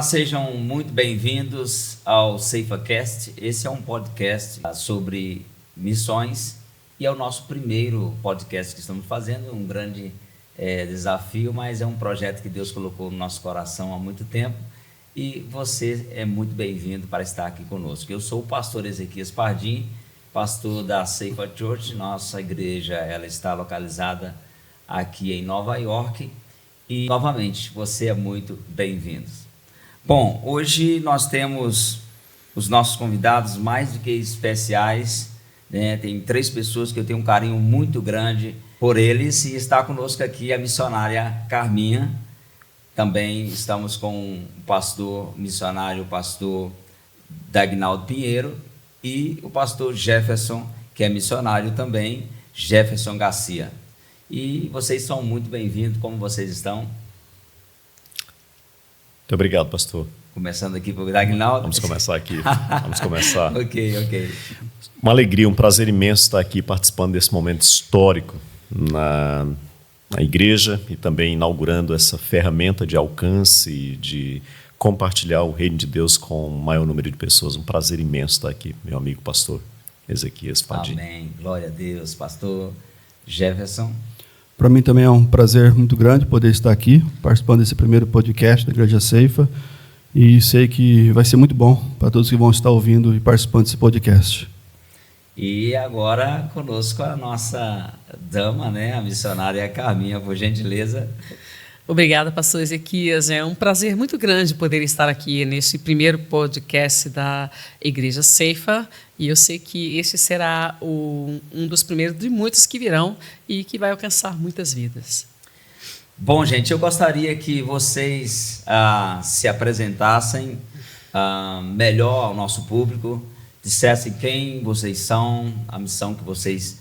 Olá, sejam muito bem-vindos ao CeifaCast. Esse é um podcast sobre missões e é o nosso primeiro podcast que estamos fazendo, um grande desafio, mas é um projeto que Deus colocou no nosso coração há muito tempo e você é muito bem-vindo para estar aqui conosco. Eu sou o pastor Ezequias Pardim, pastor da Seifa Church. Nossa igreja ela está localizada aqui em Nova York e, novamente, você é muito bem-vindo. Bom, hoje nós temos os nossos convidados mais do que especiais, né? Tem 3 pessoas que eu tenho um carinho muito grande por eles e está conosco aqui a missionária Carminha. Também estamos com o pastor missionário, o pastor Dagnaldo Pinheiro, e o pastor Jefferson, que é missionário também, Jefferson Garcia. E vocês são muito bem-vindos, como vocês estão? Muito obrigado, pastor. Começando aqui por Dagnaldo. Vamos começar aqui. Vamos começar. Ok. Uma alegria, um prazer imenso estar aqui participando desse momento histórico na igreja e também inaugurando essa ferramenta de alcance e de compartilhar o reino de Deus com o maior número de pessoas. Um prazer imenso estar aqui, meu amigo pastor Ezequias Pardim. Amém. Glória a Deus. Pastor Jefferson. Para mim também é um prazer muito grande poder estar aqui, participando desse primeiro podcast da Igreja Seifa, e sei que vai ser muito bom para todos que vão estar ouvindo e participando desse podcast. E agora conosco a nossa dama, né, a missionária Carminha, por gentileza. Obrigada, pastor Ezequias. É um prazer muito grande poder estar aqui nesse primeiro podcast da Igreja Seifa. E eu sei que esse será um dos primeiros de muitos que virão e que vai alcançar muitas vidas. Bom, gente, eu gostaria que vocês se apresentassem melhor ao nosso público, dissessem quem vocês são, a missão que vocês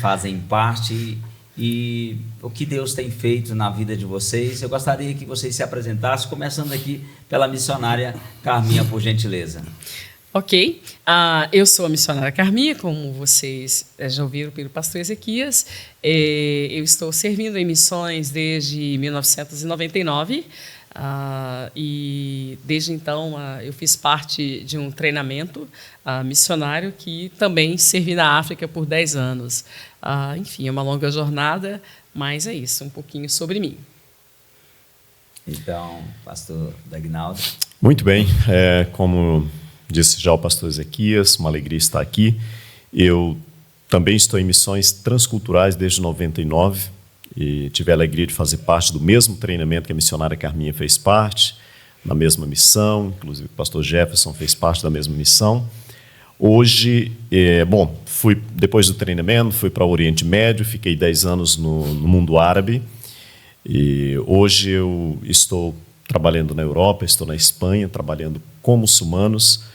fazem parte e o que Deus tem feito na vida de vocês. Eu gostaria que vocês se apresentassem, começando aqui pela missionária Carminha, por gentileza. Ok, eu sou a missionária Carminha, como vocês já ouviram pelo pastor Ezequias. Eu estou servindo em missões desde 1999 e desde então eu fiz parte de um treinamento missionário que também servi na África por 10 anos. Enfim, é uma longa jornada, mas é isso, um pouquinho sobre mim. Então, pastor Dagnaldo. Muito bem, como disse já o pastor Ezequias, uma alegria estar aqui. Eu também estou em missões transculturais desde 99 e tive a alegria de fazer parte do mesmo treinamento que a missionária Carminha fez parte, na mesma missão, inclusive o pastor Jefferson fez parte da mesma missão. Hoje, depois do treinamento, fui para o Oriente Médio, fiquei 10 anos no mundo árabe e hoje eu estou trabalhando na Europa, estou na Espanha, trabalhando com muçulmanos,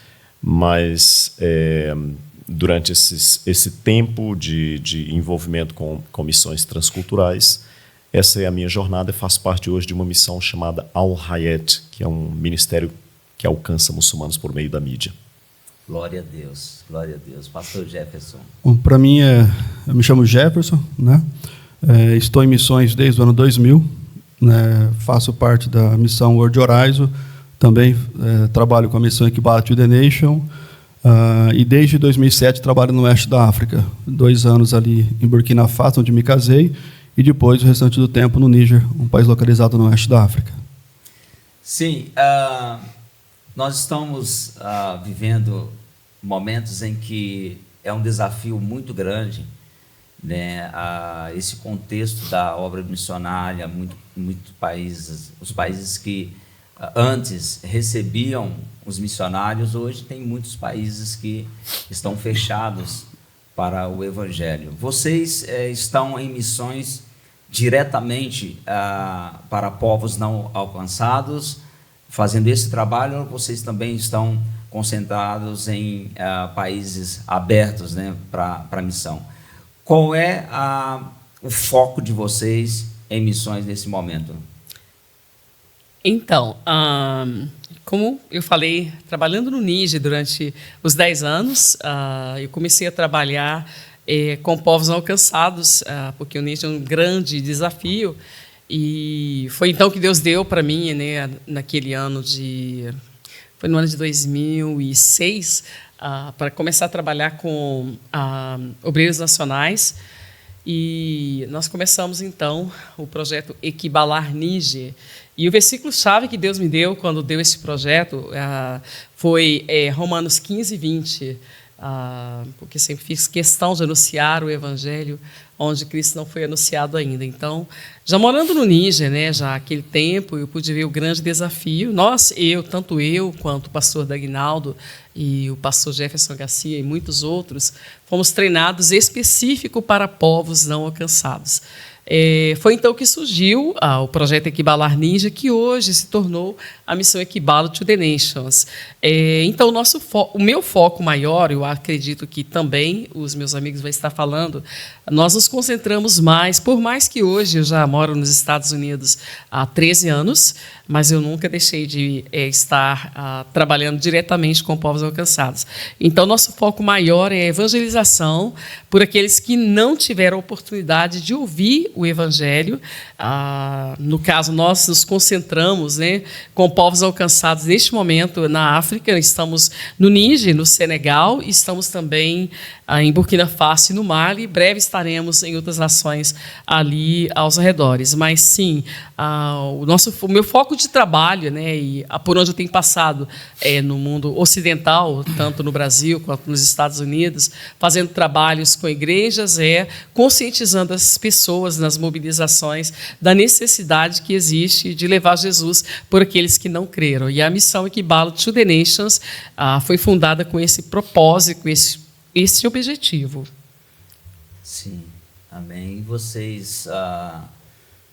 mas durante esse tempo de envolvimento com missões transculturais, essa é a minha jornada. Faço parte hoje de uma missão chamada Al-Hayat, que é um ministério que alcança muçulmanos por meio da mídia. Glória a Deus, glória a Deus. Pastor Jefferson. Bom, para mim, eu me chamo Jefferson, né? Estou em missões desde o ano 2000, né? Faço parte da missão World Horizon, também trabalho com a missão Equibate to the Nation, e desde 2007 trabalho no oeste da África, 2 anos ali em Burkina Faso, onde me casei, e depois o restante do tempo no Níger, um país localizado no oeste da África. Sim, nós estamos vivendo momentos em que é um desafio muito grande, né? Esse contexto da obra missionária, muitos países, os países que antes recebiam os missionários, hoje tem muitos países que estão fechados para o evangelho. Vocês estão em missões diretamente para povos não alcançados, fazendo esse trabalho, ou vocês também estão concentrados em países abertos, né, para a missão? Qual é o foco de vocês em missões nesse momento? Então, como eu falei, trabalhando no Níger durante os 10 anos, eu comecei a trabalhar com povos não alcançados, porque o Níger é um grande desafio. E foi então que Deus deu para mim, né, naquele ano foi no ano de 2006, para começar a trabalhar com obreiros nacionais. E nós começamos, então, o projeto Equibalar Níger. E o versículo-chave que Deus me deu quando deu esse projeto foi Romanos 15, 20, porque sempre fiz questão de anunciar o Evangelho onde Cristo não foi anunciado ainda. Então, já morando no Níger, né, já aquele tempo, eu pude ver o grande desafio. Tanto eu quanto o pastor Dagnaldo e o pastor Jefferson Garcia e muitos outros, fomos treinados específico para povos não alcançados. Foi então que surgiu o projeto Equibalar Níger, que hoje se tornou a missão Equibalo to the Nations. Então, o meu foco maior, eu acredito que também os meus amigos vão estar falando, nós nos concentramos mais, por mais que hoje eu já moro nos Estados Unidos há 13 anos, mas eu nunca deixei de estar trabalhando diretamente com povos alcançados. Então, nosso foco maior é a evangelização por aqueles que não tiveram oportunidade de ouvir o Evangelho. No caso, nós nos concentramos, né, com povos alcançados neste momento na África. Estamos no Níger, no Senegal, e estamos também em Burkina Faso e no Mali. Em breve estaremos em outras nações ali aos arredores. Mas, sim, o meu foco de trabalho, né, e por onde eu tenho passado no mundo ocidental, tanto no Brasil quanto nos Estados Unidos, fazendo trabalhos com igrejas, conscientizando as pessoas nas mobilizações da necessidade que existe de levar Jesus por aqueles que não creram. E a missão Equibalo to the Nations foi fundada com esse propósito, com esse objetivo. Sim, amém. E vocês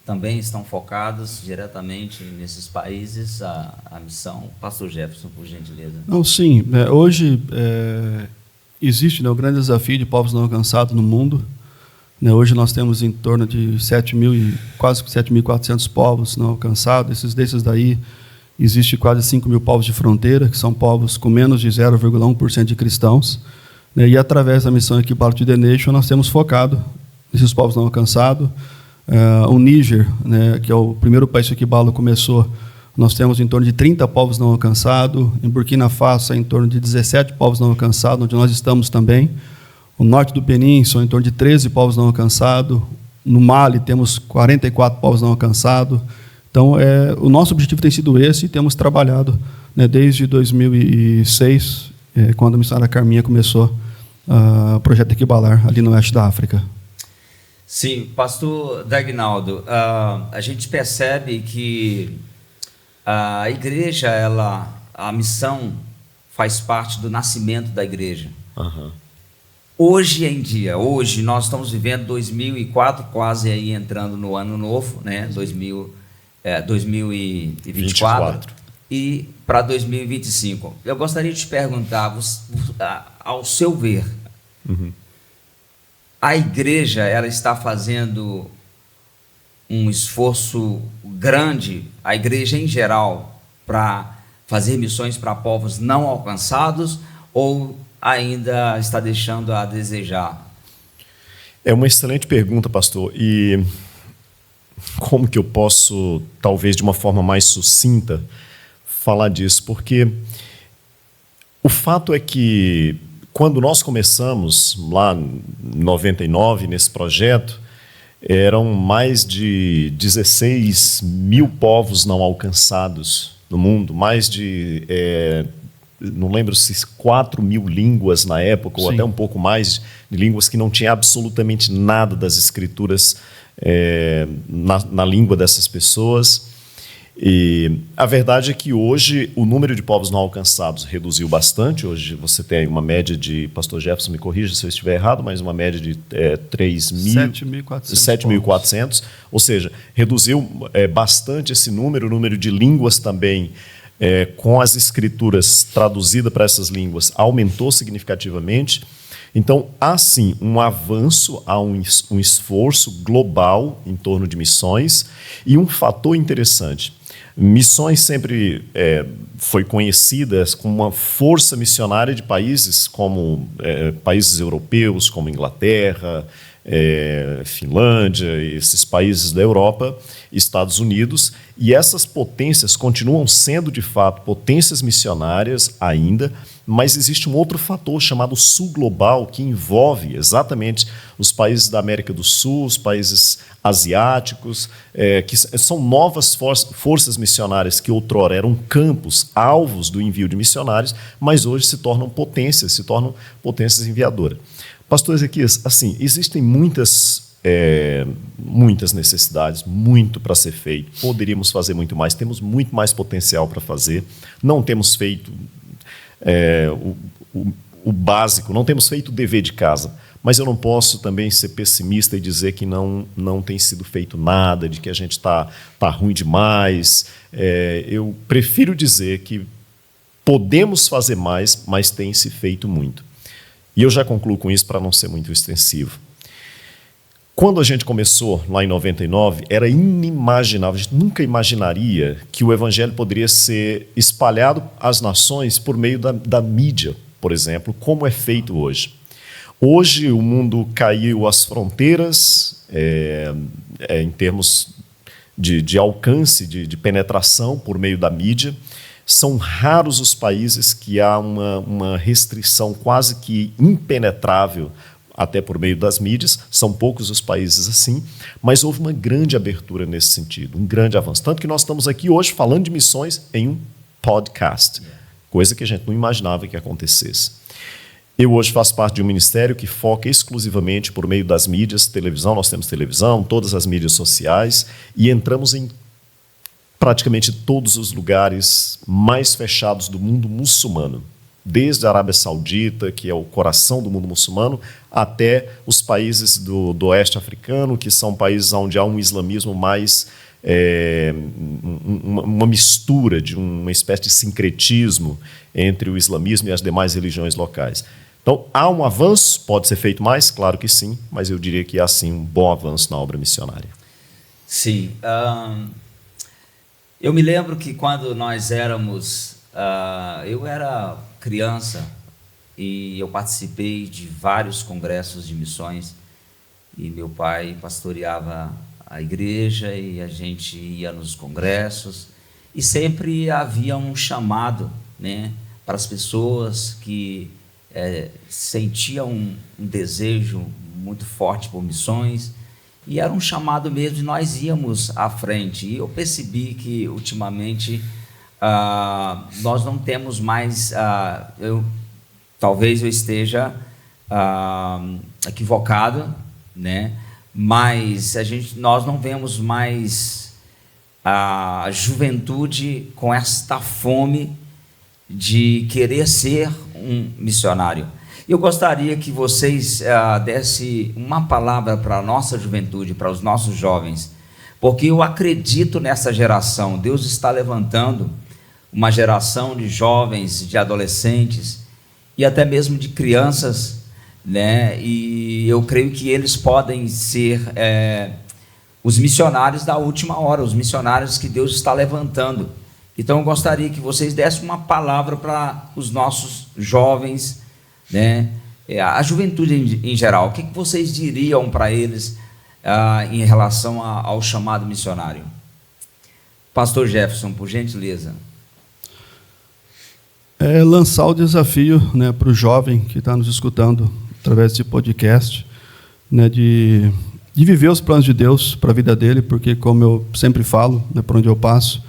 também estão focados diretamente nesses países, a missão? Pastor Jefferson, por gentileza. Não, sim. Hoje existe, né, o grande desafio de povos não alcançados no mundo. Hoje nós temos em torno de quase 7.400 povos não alcançados. Desses daí, existe quase 5.000 povos de fronteira, que são povos com menos de 0,1% de cristãos. E através da missão Equibalo to the Nation, nós temos focado nesses povos não alcançados. O Níger, né, que é o primeiro país que o Equibalo começou, nós temos em torno de 30 povos não alcançados. Em Burkina Faso, em torno de 17 povos não alcançados, onde nós estamos também. O norte do Benin são em torno de 13 povos não alcançados. No Mali, temos 44 povos não alcançados. Então, o nosso objetivo tem sido esse, e temos trabalhado, né, desde 2006, quando a missionária Carminha começou o projeto Equibalar, ali no oeste da África. Sim, pastor Dagnaldo, a gente percebe que a igreja, a missão faz parte do nascimento da igreja. Uhum. Hoje nós estamos vivendo 2004, quase aí entrando no ano novo, né? 2024 e para 2025. Eu gostaria de te perguntar, ao seu ver, a igreja, ela está fazendo um esforço grande, a igreja em geral, para fazer missões para povos não alcançados, ou ainda está deixando a desejar? É uma excelente pergunta, pastor. E como que eu posso, talvez de uma forma mais sucinta, falar disso? Porque o fato é que, quando nós começamos, lá em 99, nesse projeto, eram mais de 16 mil povos não alcançados no mundo, mais de, não lembro se 4.000 línguas na época, ou até um pouco mais, de línguas que não tinha absolutamente nada das escrituras na língua dessas pessoas. E a verdade é que hoje o número de povos não alcançados reduziu bastante. Hoje você tem uma média de, pastor Jefferson, me corrija se eu estiver errado, mas uma média de 7.400, ou seja, reduziu bastante esse número. O número de línguas também, com as escrituras traduzidas para essas línguas, aumentou significativamente. Então, há sim um avanço, há um esforço global em torno de missões. E um fator interessante: missões sempre foi conhecidas como uma força missionária de países como países europeus, como Inglaterra, Finlândia, esses países da Europa, Estados Unidos, e essas potências continuam sendo, de fato, potências missionárias ainda, mas existe um outro fator chamado Sul Global, que envolve exatamente os países da América do Sul, os países asiáticos, que são novas forças missionárias que outrora eram campos, alvos do envio de missionários, mas hoje se tornam potências enviadoras. Pastor Ezequias, assim, existem muitas necessidades, muito para ser feito, poderíamos fazer muito mais, temos muito mais potencial para fazer, não temos feito o básico, não temos feito o dever de casa, mas eu não posso também ser pessimista e dizer que não tem sido feito nada, de que a gente está ruim demais. Eu prefiro dizer que podemos fazer mais, mas tem se feito muito. E eu já concluo com isso para não ser muito extensivo. Quando a gente começou lá em 99, era inimaginável, a gente nunca imaginaria que o evangelho poderia ser espalhado às nações por meio da mídia, por exemplo, como é feito hoje. Hoje o mundo caiu às fronteiras, em termos de alcance, de penetração por meio da mídia. São raros os países que há uma restrição quase que impenetrável até por meio das mídias, são poucos os países assim, mas houve uma grande abertura nesse sentido, um grande avanço. Tanto que nós estamos aqui hoje falando de missões em um podcast, coisa que a gente não imaginava que acontecesse. Eu hoje faço parte de um ministério que foca exclusivamente por meio das mídias, televisão, nós temos televisão, todas as mídias sociais, e entramos em praticamente todos os lugares mais fechados do mundo muçulmano, desde a Arábia Saudita, que é o coração do mundo muçulmano, até os países do oeste africano, que são países onde há um islamismo mais, uma mistura de uma espécie de sincretismo entre o islamismo e as demais religiões locais. Então, há um avanço, pode ser feito mais? Claro que sim, mas eu diria que há sim um bom avanço na obra missionária. Sim. Eu me lembro que quando nós éramos... eu era criança e eu participei de vários congressos de missões e meu pai pastoreava a igreja e a gente ia nos congressos e sempre havia um chamado, né, para as pessoas que sentiam um desejo muito forte por missões e era um chamado mesmo de nós íamos à frente. E eu percebi que ultimamente nós não temos mais, talvez eu esteja equivocado, né? Mas nós não vemos mais a juventude com esta fome de querer ser um missionário. Eu gostaria que vocês dessem uma palavra para a nossa juventude, para os nossos jovens, porque eu acredito nessa geração. Deus está levantando uma geração de jovens, de adolescentes e até mesmo de crianças, né? E eu creio que eles podem ser os missionários da última hora, os missionários que Deus está levantando. Então eu gostaria que vocês dessem uma palavra para os nossos jovens, né? A juventude em geral. O que vocês diriam para eles em relação ao chamado missionário? Pastor Jefferson, por gentileza. Lançar o desafio, né, para o jovem que está nos escutando através desse podcast, né, de viver os planos de Deus para a vida dele, porque, como eu sempre falo, né, por onde eu passo,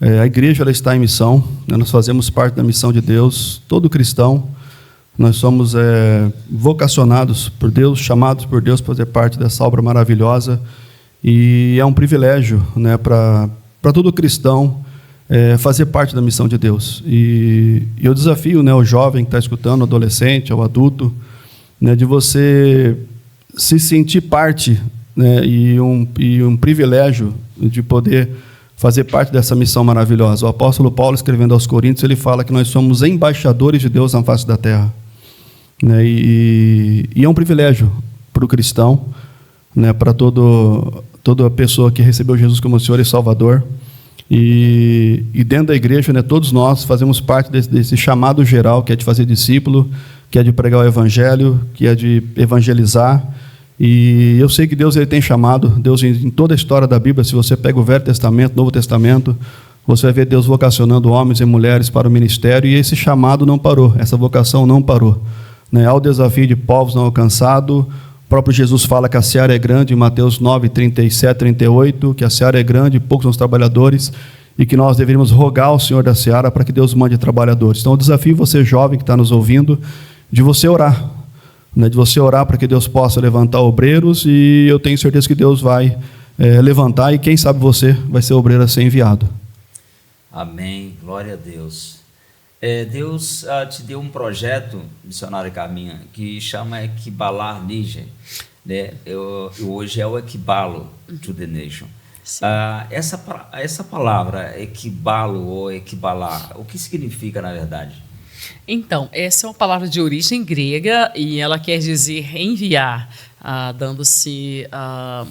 a igreja ela está em missão, né, nós fazemos parte da missão de Deus, todo cristão, nós somos vocacionados por Deus, chamados por Deus para fazer parte dessa obra maravilhosa, e é um privilégio, né, para todo cristão fazer parte da missão de Deus. E eu desafio, né, o jovem que está escutando, o adolescente, o adulto, né, de você se sentir parte, né, e um privilégio de poder fazer parte dessa missão maravilhosa. O apóstolo Paulo, escrevendo aos Coríntios, ele fala que nós somos embaixadores de Deus na face da terra. Né, e é um privilégio para o cristão, né, para toda pessoa que recebeu Jesus como Senhor e Salvador. E dentro da igreja, né, todos nós fazemos parte desse chamado geral, que é de fazer discípulo, que é de pregar o evangelho, que é de evangelizar. E eu sei que Deus ele tem chamado, Deus em toda a história da Bíblia, se você pega o Velho Testamento, Novo Testamento, você vai ver Deus vocacionando homens e mulheres para o ministério, e esse chamado não parou, essa vocação não parou. Há o desafio de povos não alcançados. O próprio Jesus fala que a seara é grande, em Mateus 9, 37, 38, que a seara é grande, poucos são os trabalhadores, e que nós deveríamos rogar ao Senhor da seara para que Deus mande trabalhadores. Então, o desafio, você jovem que está nos ouvindo, de você orar, de você orar para que Deus possa levantar obreiros, e eu tenho certeza que Deus vai levantar, e quem sabe você vai ser obreiro a ser enviado. Amém, glória a Deus. Deus te deu um projeto, missionário Carminha, que chama Equibalar Níger, né? Hoje é o Equibalo to the Nation. Essa palavra, equibalo ou equibalar, o que significa na verdade? Então, essa é uma palavra de origem grega e ela quer dizer enviar, dando-se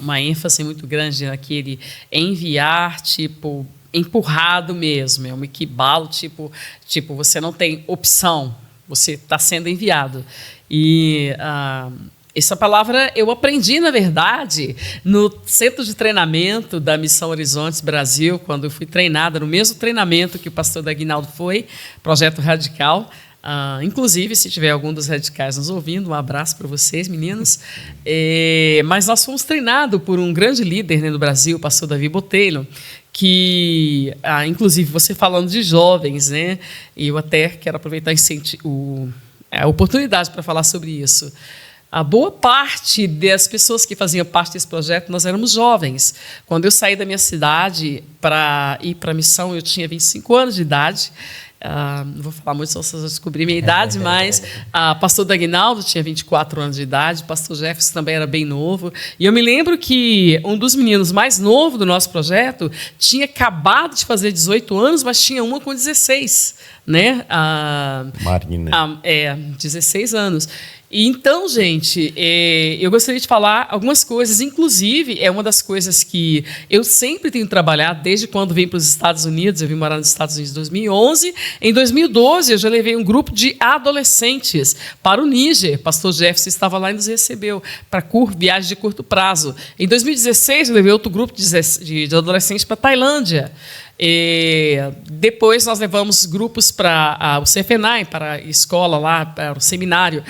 uma ênfase muito grande naquele enviar, tipo, empurrado mesmo, é um equibalo, tipo você não tem opção, você está sendo enviado. E essa palavra eu aprendi, na verdade, no centro de treinamento da Missão Horizontes Brasil, quando eu fui treinada no mesmo treinamento que o pastor Aguinaldo foi, Projeto Radical. Inclusive, se tiver algum dos radicais nos ouvindo, um abraço para vocês, meninos. Mas nós fomos treinados por um grande líder, né, no Brasil, o pastor Davi Botelho, que, inclusive, você falando de jovens, né, e eu até quero aproveitar a oportunidade para falar sobre isso. A boa parte das pessoas que faziam parte desse projeto, nós éramos jovens. Quando eu saí da minha cidade para ir para a missão, eu tinha 25 anos de idade. Não vou falar muito, só vocês vão descobrir minha idade, mas pastor Aguinaldo tinha 24 anos de idade, pastor Jefferson também era bem novo. E eu me lembro que um dos meninos mais novos do nosso projeto tinha acabado de fazer 18 anos, mas tinha uma com 16, né? Marina. 16 anos. E então, gente, eu gostaria de falar algumas coisas, inclusive é uma das coisas que eu sempre tenho trabalhado desde quando vim para os Estados Unidos. Eu vim morar nos Estados Unidos em 2011. Em 2012, eu já levei um grupo de adolescentes para o Níger. Pastor Jefferson estava lá e nos recebeu para viagem de curto prazo. Em 2016, eu levei outro grupo de adolescentes para a Tailândia. Depois nós levamos grupos para o CFNAI, para a escola lá, para o seminário.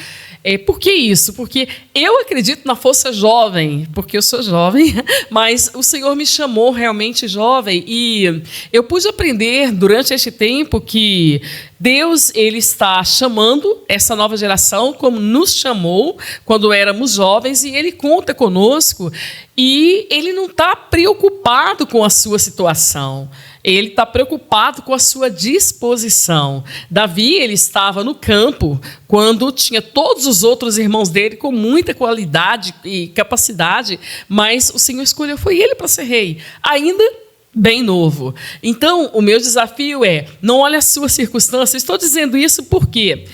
Por que isso? Porque eu acredito na força jovem, porque eu sou jovem, mas o Senhor me chamou realmente jovem, e eu pude aprender durante este tempo que Deus ele está chamando essa nova geração como nos chamou quando éramos jovens, e Ele conta conosco, e Ele não está preocupado com a sua situação. Ele está preocupado com a sua disposição. Davi, ele estava no campo quando tinha todos os outros irmãos dele com muita qualidade e capacidade, mas o Senhor escolheu, foi ele para ser rei, ainda bem novo. Então, o meu desafio não olhe a sua circunstância. Estou dizendo isso porque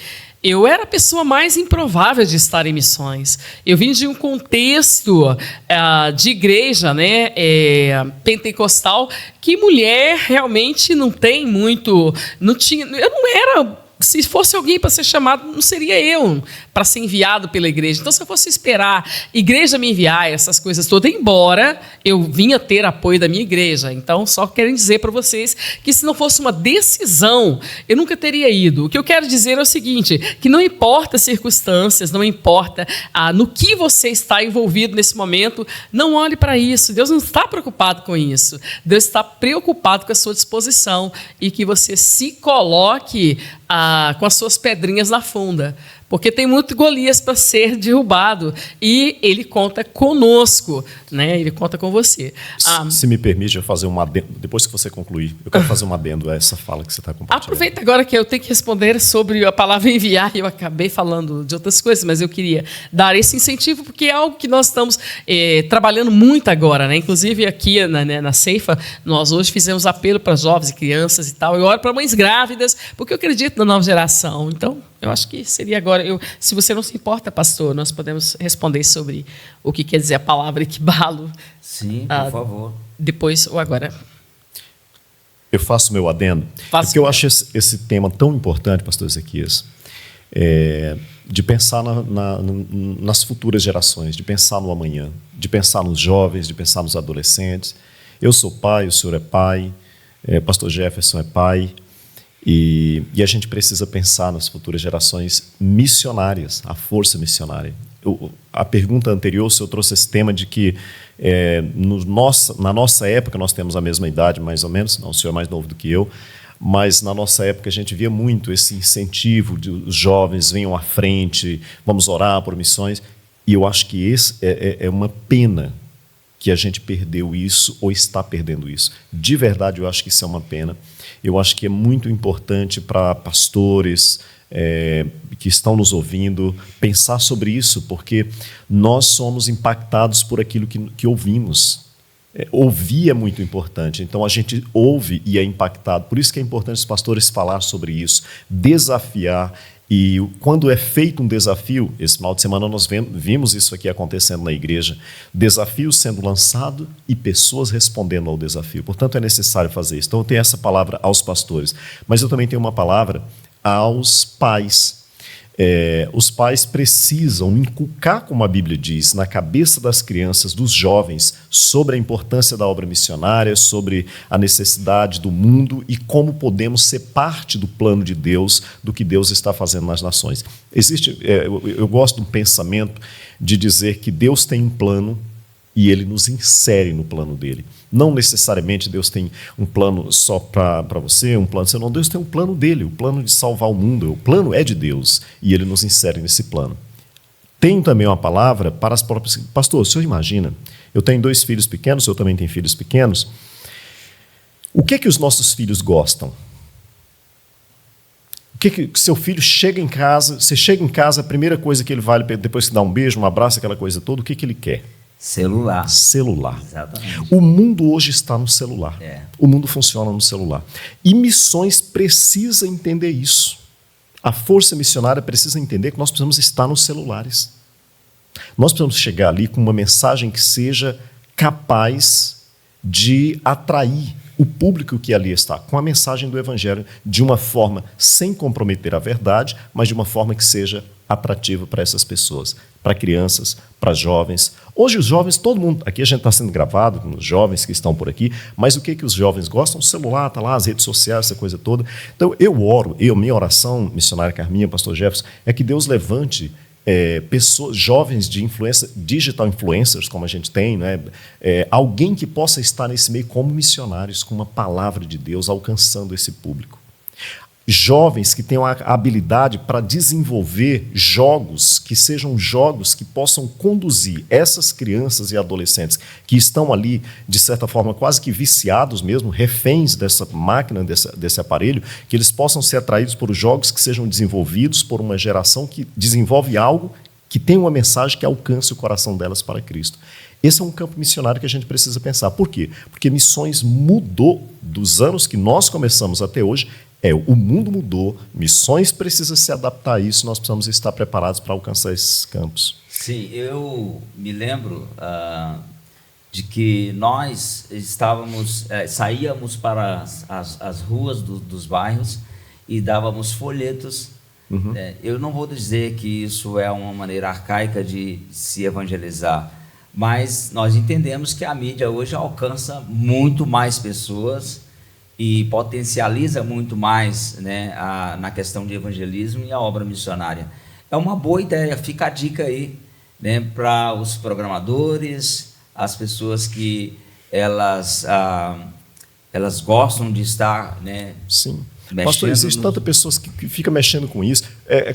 eu era a pessoa mais improvável de estar em missões. Eu vim de um contexto de igreja, né, pentecostal, que mulher realmente não tem muito... Não tinha, eu não era... Se fosse alguém para ser chamado, não seria eu para ser enviado pela igreja. Então, se eu fosse esperar a igreja me enviar essas coisas todas, embora eu vinha ter apoio da minha igreja. Então, só quero dizer para vocês que se não fosse uma decisão, eu nunca teria ido. O que eu quero dizer é o seguinte, que não importa as circunstâncias, não importa no que você está envolvido nesse momento, não olhe para isso. Deus não está preocupado com isso. Deus está preocupado com a sua disposição e que você se coloque com as suas pedrinhas na funda, porque tem muito Golias para ser derrubado, e ele conta conosco, né? Ele conta com você. Se me permite, eu fazer um adendo, depois que você concluir, eu quero fazer um adendo a essa fala que você está compartilhando. Aproveita agora que eu tenho que responder sobre a palavra enviar, eu acabei falando de outras coisas, mas eu queria dar esse incentivo, porque é algo que nós estamos trabalhando muito agora, né? Inclusive aqui na Ceifa, nós hoje fizemos apelo para jovens e crianças e tal, eu oro para mães grávidas, porque eu acredito na nova geração. Então, eu acho que seria agora, se você não se importa, pastor, nós podemos responder sobre o que quer dizer a palavra equibalo. Sim, por favor. Depois ou agora. Eu faço meu adendo, porque eu acho esse tema tão importante, pastor Ezequias. de pensar nas futuras gerações, de pensar no amanhã, de pensar nos jovens, de pensar nos adolescentes. Eu sou pai, o senhor é pai, pastor Jefferson é pai, e a gente precisa pensar nas futuras gerações missionárias, a força missionária. A pergunta anterior, o senhor trouxe esse tema de que na nossa época, nós temos a mesma idade, mais ou menos, não, o senhor é mais novo do que eu, mas na nossa época a gente via muito esse incentivo de os jovens venham à frente, vamos orar por missões, e eu acho que esse é uma pena que a gente perdeu isso ou está perdendo isso. De verdade, eu acho que isso é uma pena. Eu acho que é muito importante para pastores que estão nos ouvindo pensar sobre isso, porque nós somos impactados por aquilo que ouvimos. Ouvir é muito importante, então a gente ouve e é impactado. Por isso que é importante os pastores falar sobre isso, desafiar. E quando é feito um desafio, esse final de semana nós vimos isso aqui acontecendo na igreja, desafio sendo lançado e pessoas respondendo ao desafio. Portanto, é necessário fazer isso. Então, eu tenho essa palavra aos pastores, mas eu também tenho uma palavra aos pais. Os pais precisam inculcar, como a Bíblia diz, na cabeça das crianças, dos jovens, sobre a importância da obra missionária, sobre a necessidade do mundo e como podemos ser parte do plano de Deus, do que Deus está fazendo nas nações. Eu gosto de um pensamento de dizer que Deus tem um plano e Ele nos insere no plano dele. Não necessariamente Deus tem um plano só para você, um plano, senão Deus tem um plano dele, o plano de salvar o mundo. O plano é de Deus e Ele nos insere nesse plano. Tenho também uma palavra para as próprias... Pastor, o senhor imagina, eu tenho 2 filhos pequenos, o senhor também tem filhos pequenos. O que os nossos filhos gostam? O que seu filho chega em casa, você chega em casa, a primeira coisa que ele vai, depois que dá um beijo, um abraço, aquela coisa toda, o que ele quer? Celular. Exatamente. O mundo hoje está no celular. O mundo funciona no celular. E missões precisa entender isso. A força missionária precisa entender que nós precisamos estar nos celulares. Nós precisamos chegar ali com uma mensagem que seja capaz de atrair o público que ali está, com a mensagem do Evangelho, de uma forma sem comprometer a verdade, mas de uma forma que seja atrativa para essas pessoas, para crianças, para jovens. Hoje os jovens, todo mundo, aqui a gente está sendo gravado com os jovens que estão por aqui, mas o que os jovens gostam? O celular, está lá, as redes sociais, essa coisa toda. Então eu oro, minha oração, missionária Carminha, pastor Jefferson, é que Deus levante pessoas, jovens de influência, digital influencers, como a gente tem, né? Alguém que possa estar nesse meio como missionários, com uma palavra de Deus, alcançando esse público. Jovens que tenham a habilidade para desenvolver jogos, que sejam jogos que possam conduzir essas crianças e adolescentes que estão ali, de certa forma, quase que viciados mesmo, reféns dessa máquina, desse aparelho, que eles possam ser atraídos por jogos que sejam desenvolvidos por uma geração que desenvolve algo que tem uma mensagem que alcance o coração delas para Cristo. Esse é um campo missionário que a gente precisa pensar. Por quê? Porque missões mudou dos anos que nós começamos até hoje. O mundo mudou, missões precisam se adaptar a isso, nós precisamos estar preparados para alcançar esses campos. Sim, eu me lembro de que nós saíamos para as ruas dos bairros e dávamos folhetos. Uhum. Eu não vou dizer que isso é uma maneira arcaica de se evangelizar, mas nós entendemos que a mídia hoje alcança muito mais pessoas e potencializa muito mais, né, na questão de evangelismo e a obra missionária. É uma boa ideia, fica a dica aí, né, para os programadores, as pessoas que elas gostam de estar, né? Sim. Pastor, existe tantas pessoas que ficam mexendo com isso,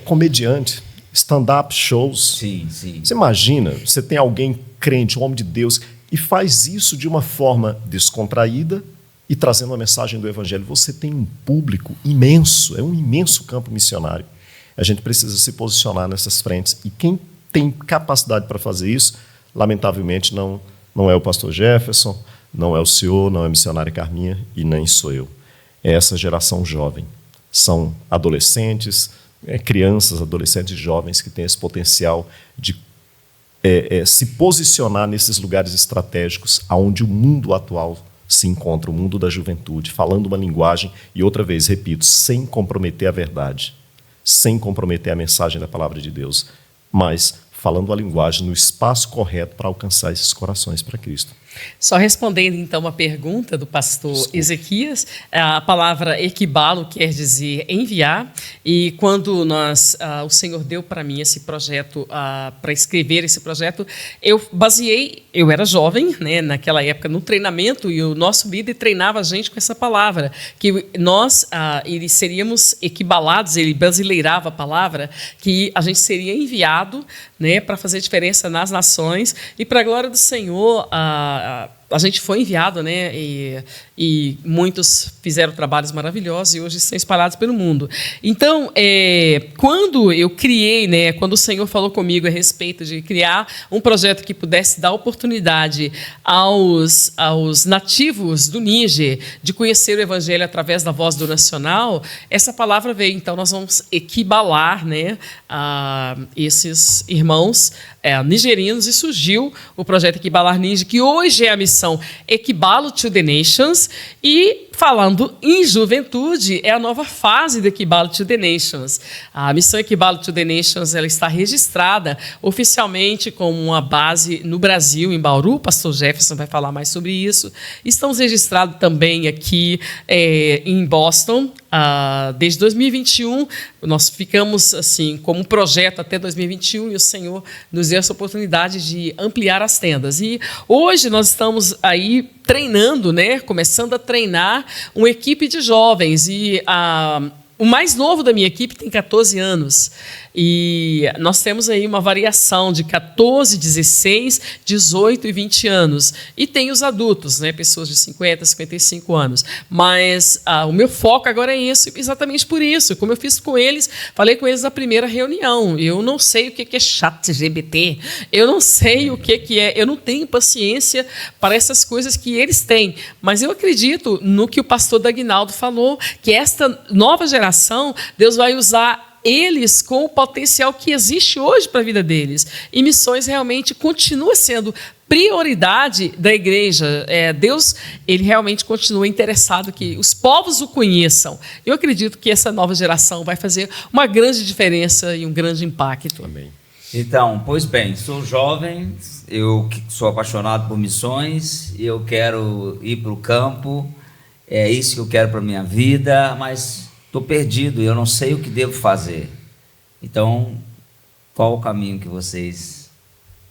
comediante, stand-up shows. Sim, sim. Você imagina, você tem alguém crente, um homem de Deus, e faz isso de uma forma descontraída, e trazendo a mensagem do Evangelho. Você tem um público imenso, é um imenso campo missionário. A gente precisa se posicionar nessas frentes. E quem tem capacidade para fazer isso, lamentavelmente, não é o pastor Jefferson, não é o senhor, não é a missionária Carminha e nem sou eu. É essa geração jovem. São adolescentes, crianças, adolescentes jovens que têm esse potencial de se posicionar nesses lugares estratégicos onde o mundo atual se encontra, o mundo da juventude, falando uma linguagem, e outra vez, repito, sem comprometer a verdade. sem comprometer a mensagem da palavra de Deus, mas falando a linguagem no espaço correto para alcançar esses corações para Cristo. Só respondendo, então, uma pergunta do pastor Ezequias, a palavra equibalo quer dizer enviar, e quando o Senhor deu para mim esse projeto, para escrever esse projeto, eu era jovem, né, naquela época, no treinamento, e o nosso líder treinava a gente com essa palavra, que nós seríamos equibalados, ele brasileirava a palavra, que a gente seria enviado, né, para fazer diferença nas nações, e para a glória do Senhor, a gente foi enviado, né, e muitos fizeram trabalhos maravilhosos e hoje estão espalhados pelo mundo. Então, quando eu criei, né, quando o Senhor falou comigo a respeito de criar um projeto que pudesse dar oportunidade aos nativos do Níger de conhecer o Evangelho através da Voz do Nacional, essa palavra veio. Então, nós vamos equibalar, né, esses irmãos nigerianos, e surgiu o projeto Equibalar Níger, que hoje é a missão Equibalo to the Nations, e falando em juventude, é a nova fase do Equibalo to the Nations. A missão Equibalo to the Nations, ela está registrada oficialmente como uma base no Brasil, em Bauru. O pastor Jefferson vai falar mais sobre isso. Estamos registrados também aqui em Boston. Desde 2021, nós ficamos assim como um projeto até 2021, e o Senhor nos deu essa oportunidade de ampliar as tendas. E hoje nós estamos aí treinando, né, começando a treinar uma equipe de jovens, e o mais novo da minha equipe tem 14 anos. E nós temos aí uma variação de 14, 16, 18 e 20 anos. E tem os adultos, né, pessoas de 50, 55 anos. Mas o meu foco agora é isso, exatamente por isso. Como eu fiz com eles, falei com eles na primeira reunião. Eu não sei o que é ChatGPT, eu não sei o que é, eu não tenho paciência para essas coisas que eles têm. Mas eu acredito no que o pastor Dagnaldo falou, que esta nova geração, Deus vai usar eles com o potencial que existe hoje para a vida deles. E missões realmente continua sendo prioridade da igreja. Deus, ele realmente continua interessado que os povos o conheçam. Eu acredito que essa nova geração vai fazer uma grande diferença e um grande impacto. Amém. Então, pois bem, sou jovem, eu sou apaixonado por missões, eu quero ir para o campo, é isso que eu quero para a minha vida, mas estou perdido, eu não sei o que devo fazer. Então, qual o caminho que vocês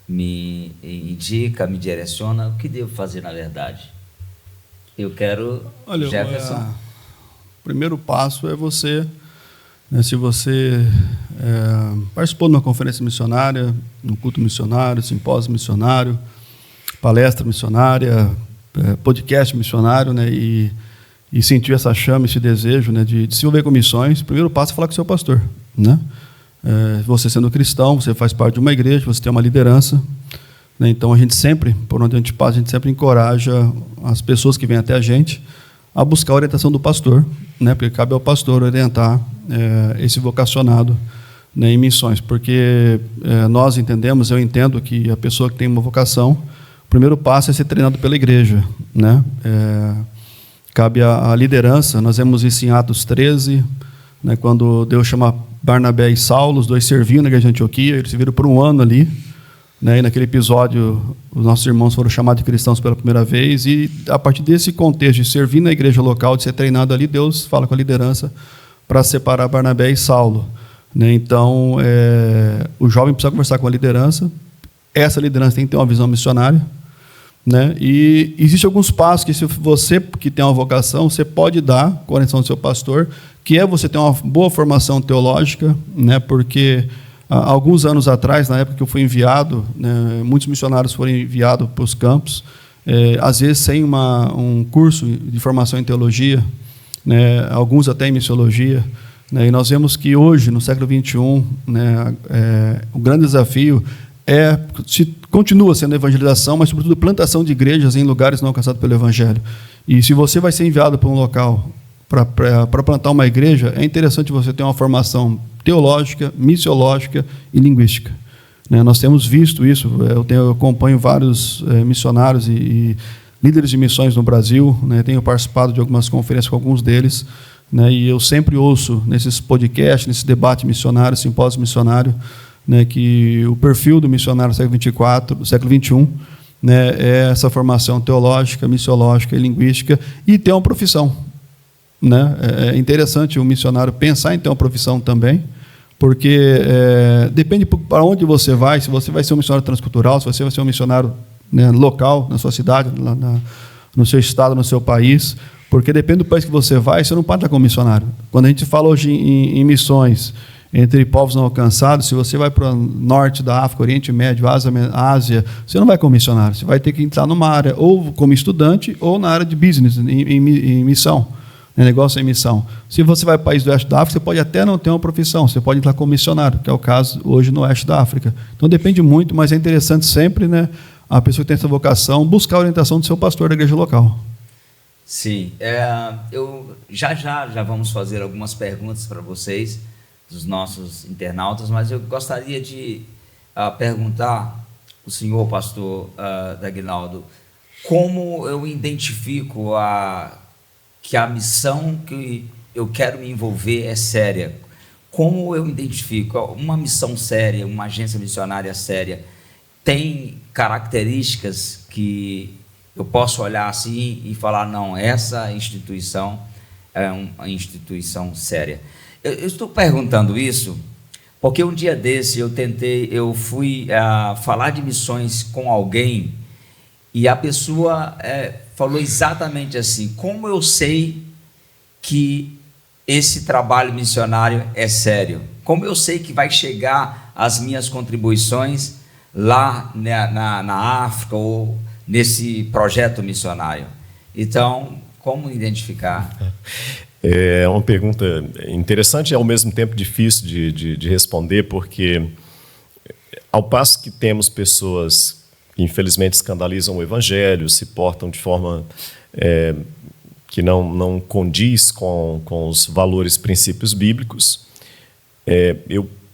me indicam, me direcionam? O que devo fazer, na verdade? Eu quero... Olha, Jefferson. O primeiro passo é você, né, se você participou de uma conferência missionária, num culto missionário, simpósio missionário, palestra missionária, podcast missionário, né, e sentiu essa chama, esse desejo, né, de se envolver com missões, o primeiro passo é falar com o seu pastor, né? Você sendo cristão, você faz parte de uma igreja, você tem uma liderança, né? Então a gente sempre, por onde a gente passa, a gente sempre encoraja as pessoas que vêm até a gente a buscar a orientação do pastor, né? Porque cabe ao pastor orientar esse vocacionado, né, em missões, porque nós entendemos, eu entendo que a pessoa que tem uma vocação, o primeiro passo é ser treinado pela igreja, né? Cabe à liderança. Nós vemos isso em Atos 13, né, quando Deus chama Barnabé e Saulo, os dois serviam na igreja de Antioquia, eles serviram por um ano ali, né, e naquele episódio os nossos irmãos foram chamados de cristãos pela primeira vez, e a partir desse contexto de servir na igreja local, de ser treinado ali, Deus fala com a liderança para separar Barnabé e Saulo, né? Então, o jovem precisa conversar com a liderança, essa liderança tem que ter uma visão missionária, né? E existem alguns passos que, se você que tem uma vocação, você pode dar com a orientação do seu pastor, que é você ter uma boa formação teológica, né? Porque alguns anos atrás, na época que eu fui enviado, né, muitos missionários foram enviados para os campos, às vezes sem um curso de formação em teologia, né, alguns até em missiologia, né? E nós vemos que hoje, no século XXI, né, o grande desafio continua sendo a evangelização, mas, sobretudo, plantação de igrejas em lugares não alcançados pelo Evangelho. E se você vai ser enviado para um local para plantar uma igreja, é interessante você ter uma formação teológica, missiológica e linguística, né? Nós temos visto isso, eu acompanho vários missionários e líderes de missões no Brasil, né? Tenho participado de algumas conferências com alguns deles, né, e eu sempre ouço nesses podcasts, nesse debate missionário, simpósio missionário, né, que o perfil do missionário do século XXI, né, é essa formação teológica, missiológica e linguística, e ter uma profissão, né? É interessante o missionário pensar em ter uma profissão também, porque depende para onde você vai, se você vai ser um missionário transcultural, se você vai ser um missionário, né, local, na sua cidade, no seu estado, no seu país, porque depende do país que você vai, você não pode estar como missionário. Quando a gente fala hoje em missões entre povos não alcançados, se você vai para o norte da África, Oriente Médio, Ásia, você não vai como missionário, você vai ter que entrar numa área, ou como estudante, ou na área de business, em missão. Negócio em missão. Se você vai para o país do oeste da África, você pode até não ter uma profissão, você pode entrar como missionário, que é o caso hoje no oeste da África. Então depende muito, mas é interessante sempre, né, a pessoa que tem essa vocação buscar a orientação do seu pastor da igreja local. Sim, eu já vamos fazer algumas perguntas para vocês, dos nossos internautas, mas eu gostaria de perguntar ao senhor pastor Dagnaldo, como eu identifico que a missão que eu quero me envolver é séria. Como eu identifico uma missão séria, uma agência missionária séria, tem características que eu posso olhar assim e falar, não, essa instituição é uma instituição séria. Eu estou perguntando isso porque um dia desse eu fui falar de missões com alguém e a pessoa falou exatamente assim: como eu sei que esse trabalho missionário é sério? Como eu sei que vai chegar as minhas contribuições lá na África ou nesse projeto missionário? Então, como identificar? É uma pergunta interessante e ao mesmo tempo difícil de responder, porque ao passo que temos pessoas que infelizmente escandalizam o Evangelho, se portam de forma que não condiz com os valores, princípios bíblicos,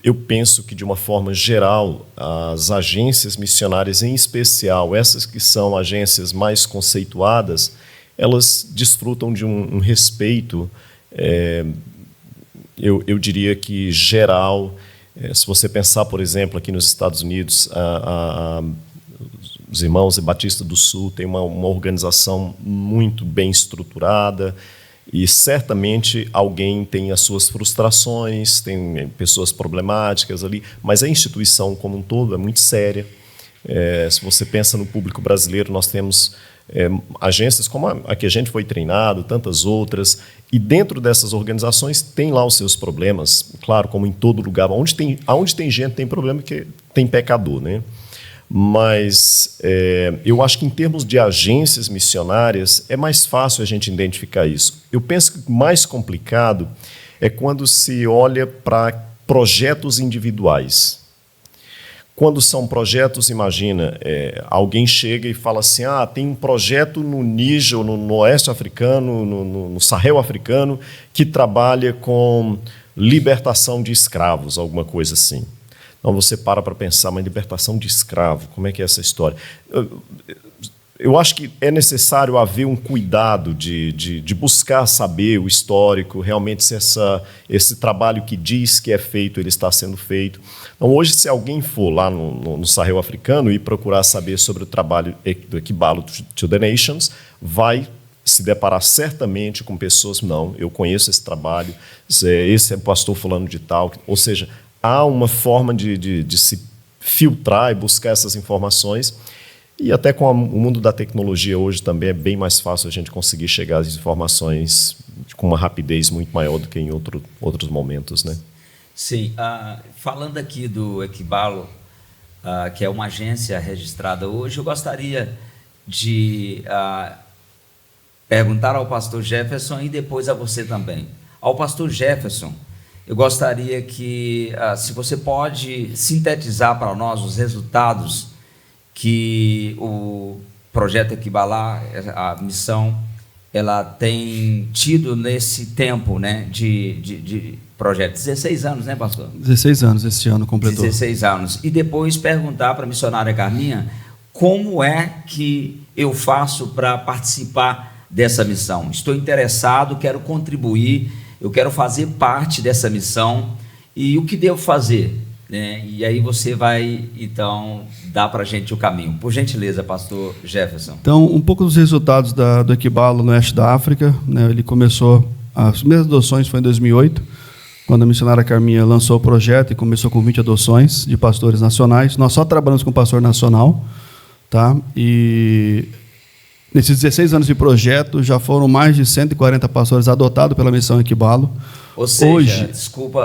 eu penso que, de uma forma geral, as agências missionárias, em especial essas que são agências mais conceituadas, elas desfrutam de um respeito, eu diria que geral. Se você pensar, por exemplo, aqui nos Estados Unidos, os Irmãos Batistas do Sul têm uma organização muito bem estruturada, e certamente alguém tem as suas frustrações, tem pessoas problemáticas ali, mas a instituição como um todo é muito séria. Se você pensa no público brasileiro, nós temos agências como a que a gente foi treinado, tantas outras, e dentro dessas organizações tem lá os seus problemas, claro, como em todo lugar. Onde tem gente tem problema, porque tem pecador, né? Mas eu acho que, em termos de agências missionárias, é mais fácil a gente identificar isso. Eu penso que o mais complicado é quando se olha para projetos individuais. Quando são projetos, imagina, alguém chega e fala assim: tem um projeto no Níger, no Oeste Africano, no Sahel Africano, que trabalha com libertação de escravos, alguma coisa assim. Então você para pensar, mas libertação de escravo, como é que é essa história? Eu acho que é necessário haver um cuidado de buscar saber o histórico, realmente se esse trabalho que diz que é feito, ele está sendo feito. Então, hoje, se alguém for lá no Sahel Africano e procurar saber sobre o trabalho do Ekibalo to the Nations, vai se deparar certamente com pessoas: não, eu conheço esse trabalho, esse é o pastor fulano de tal. Ou seja, há uma forma de se filtrar e buscar essas informações, e até com o mundo da tecnologia hoje também é bem mais fácil a gente conseguir chegar às informações com uma rapidez muito maior do que em outros momentos, né? Sim, falando aqui do Ekibalo, que é uma agência registrada hoje, eu gostaria de perguntar ao pastor Jefferson e depois a você também. Ao pastor Jefferson, eu gostaria que, se você pode sintetizar para nós os resultados que o projeto Equibalá, a missão, ela tem tido nesse tempo, né, de projeto. 16 anos, né, pastor? 16 anos esse ano completou. 16 anos. E depois perguntar para a missionária Carminha como é que eu faço para participar dessa missão. Estou interessado, quero contribuir. eu quero fazer parte dessa missão e o que devo fazer? Né? E aí você vai, então, dar para a gente o caminho. Por gentileza, pastor Jefferson. Então, um pouco dos resultados do Equibalo no oeste da África, né? Ele começou, as primeiras adoções foi em 2008, quando a missionária Carminha lançou o projeto e começou com 20 adoções de pastores nacionais. Nós só trabalhamos com pastor nacional, tá? E nesses 16 anos de projeto, já foram mais de 140 pastores adotados pela missão Equibalo. Ou seja,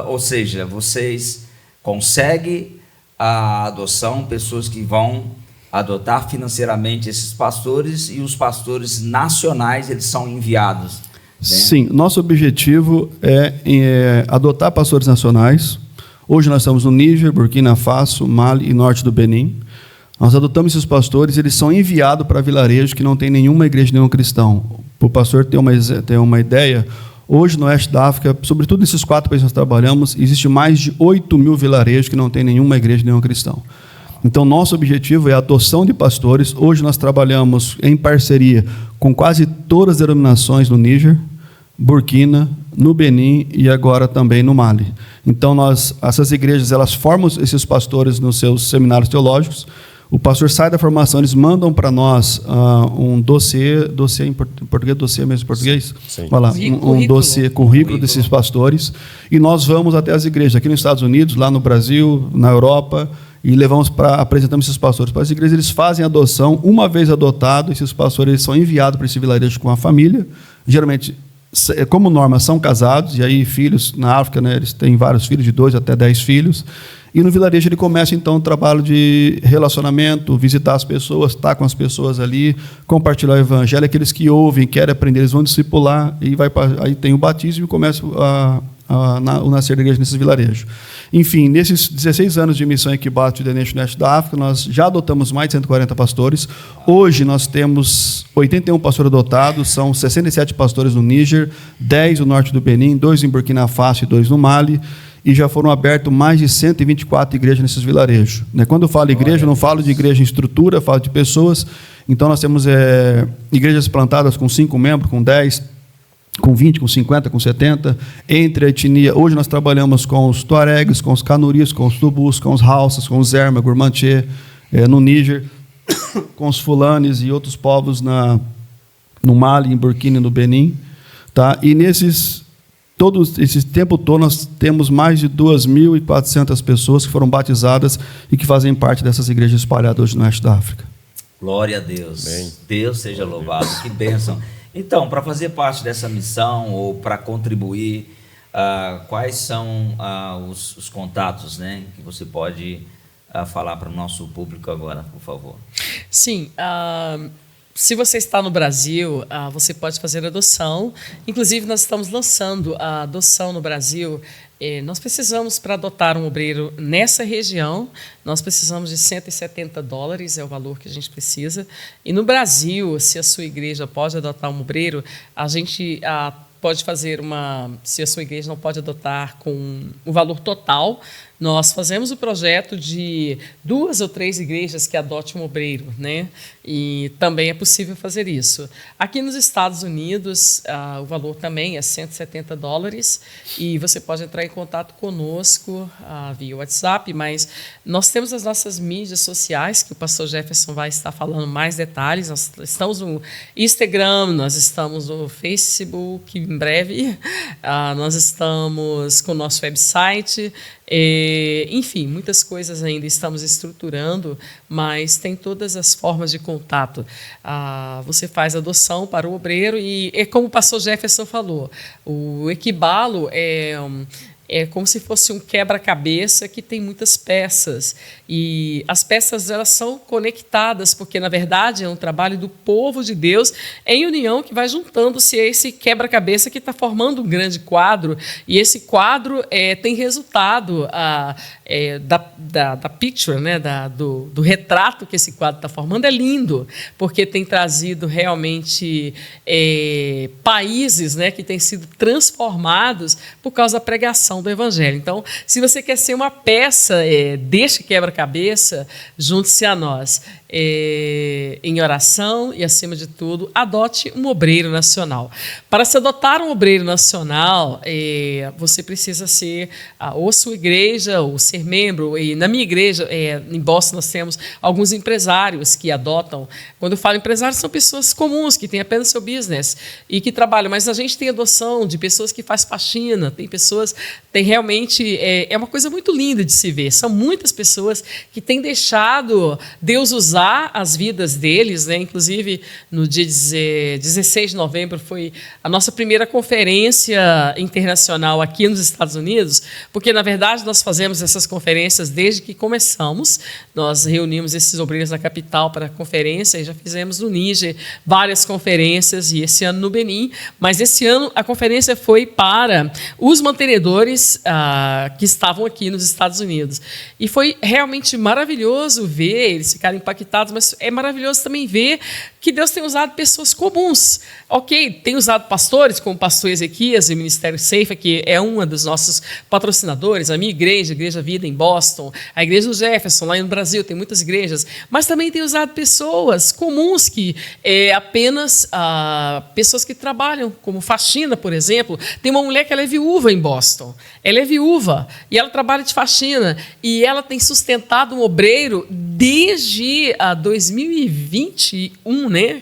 Hoje, vocês conseguem a adoção, pessoas que vão adotar financeiramente esses pastores, e os pastores nacionais, eles são enviados. Né? Sim, nosso objetivo é adotar pastores nacionais. Hoje nós estamos no Níger, Burkina Faso, Mali e norte do Benin. Nós adotamos esses pastores, eles são enviados para vilarejos que não tem nenhuma igreja, nenhum cristão. Para o pastor ter uma ideia, hoje no oeste da África, sobretudo nesses 4 países que nós trabalhamos, existe mais de 8.000 vilarejos que não tem nenhuma igreja, nenhum cristão. Então, nosso objetivo é a adoção de pastores. Hoje nós trabalhamos em parceria com quase todas as denominações no Níger, Burkina, no Benin e agora também no Mali. Então, essas igrejas, elas formam esses pastores nos seus seminários teológicos. O pastor sai da formação, eles mandam para nós um dossiê em português, dossiê mesmo em português? Sim. Vai lá, um dossiê, currículo desses pastores, e nós vamos até as igrejas, aqui nos Estados Unidos, lá no Brasil, na Europa, e apresentamos esses pastores para as igrejas. Eles fazem a adoção. Uma vez adotados, esses pastores eles são enviados para esse vilarejo com a família, geralmente, como norma, são casados, e aí filhos, na África, né, eles têm vários filhos, de 2 até 10 filhos, e no vilarejo ele começa, então, o trabalho de relacionamento, visitar as pessoas, estar com as pessoas ali, compartilhar o evangelho. Aqueles que ouvem, querem aprender, eles vão discipular, e aí tem o batismo e começa o nascer da igreja nesses vilarejos. Enfim, nesses 16 anos de missão Equibalo de The Nation West da África, nós já adotamos mais de 140 pastores. Hoje nós temos 81 pastores adotados, são 67 pastores no Níger, 10 no norte do Benin, 2 em Burkina Faso e 2 no Mali, e já foram abertas mais de 124 igrejas nesses vilarejos. Quando eu falo igreja, eu não falo de igreja em estrutura, eu falo de pessoas. Então nós temos igrejas plantadas com 5 membros, com 10, com 20, com 50, com 70, entre a etnia. Hoje nós trabalhamos com os Tuaregs, com os Canuris, com os Tubus, com os Hausas, com os Zerma, Gurmanche, no Níger, com os Fulanes e outros povos no Mali, em Burkina e no Benin. Tá? E todo esse tempo todo, nós temos mais de 2.400 pessoas que foram batizadas e que fazem parte dessas igrejas espalhadas hoje no oeste da África. Glória a Deus. Bem. Deus seja louvado. Que bênção. Então, para fazer parte dessa missão ou para contribuir, quais são os contatos, né, que você pode falar para o nosso público agora, por favor? Sim, se você está no Brasil, você pode fazer adoção. Inclusive, nós estamos lançando a adoção no Brasil. Nós precisamos, para adotar um obreiro nessa região, nós precisamos de $170, é o valor que a gente precisa. E no Brasil, se a sua igreja pode adotar um obreiro, a gente pode fazer se a sua igreja não pode adotar com o valor total, nós fazemos o projeto de 2 ou 3 igrejas que adotem um obreiro, né? E também é possível fazer isso. Aqui nos Estados Unidos, o valor também é $170 e você pode entrar em contato conosco via WhatsApp, mas nós temos as nossas mídias sociais, que o pastor Jefferson vai estar falando mais detalhes. Nós estamos no Instagram, nós estamos no Facebook, em breve, nós estamos com o nosso website. Enfim, muitas coisas ainda estamos estruturando, mas tem todas as formas de contato. Você faz adoção para o obreiro e, como o pastor Jefferson falou, o Equibalo é como se fosse um quebra-cabeça que tem muitas peças. E as peças elas são conectadas, porque, na verdade, é um trabalho do povo de Deus em união que vai juntando-se a esse quebra-cabeça que está formando um grande quadro. E esse quadro tem resultado da picture, né, do retrato que esse quadro está formando. É lindo, porque tem trazido realmente países, né, que têm sido transformados por causa da pregação missão do Evangelho. Então, se você quer ser uma peça deste quebra-cabeça, junte-se a nós em oração e, acima de tudo, adote um obreiro nacional. Para se adotar um obreiro nacional, você precisa ser ou sua igreja, ou ser membro. E na minha igreja, em Boston, nós temos alguns empresários que adotam. Quando eu falo empresários, são pessoas comuns, que têm apenas seu business e que trabalham. Mas a gente tem adoção de pessoas que fazem faxina, tem realmente... É uma coisa muito linda de se ver. São muitas pessoas que têm deixado Deus usar as vidas deles, né? Inclusive, no dia 16 de novembro foi a nossa primeira conferência internacional aqui nos Estados Unidos, porque, na verdade, nós fazemos essas conferências desde que começamos. Nós reunimos esses obreiros na capital para a conferência e já fizemos no Níger várias conferências, e esse ano no Benin. Mas esse ano a conferência foi para os mantenedores que estavam aqui nos Estados Unidos. E foi realmente maravilhoso ver eles ficarem impactados, mas é maravilhoso também ver que Deus tem usado pessoas comuns. Ok, tem usado pastores, como o pastor Ezequias e o Ministério Seifa, que é uma dos nossos patrocinadores, a minha igreja, a Igreja Vida em Boston, a Igreja do Jefferson, lá no Brasil, tem muitas igrejas, mas também tem usado pessoas comuns, que apenas pessoas que trabalham, como faxina, por exemplo. Tem uma mulher que ela é viúva em Boston, ela é viúva, e ela trabalha de faxina, e ela tem sustentado um obreiro desde 2021, né?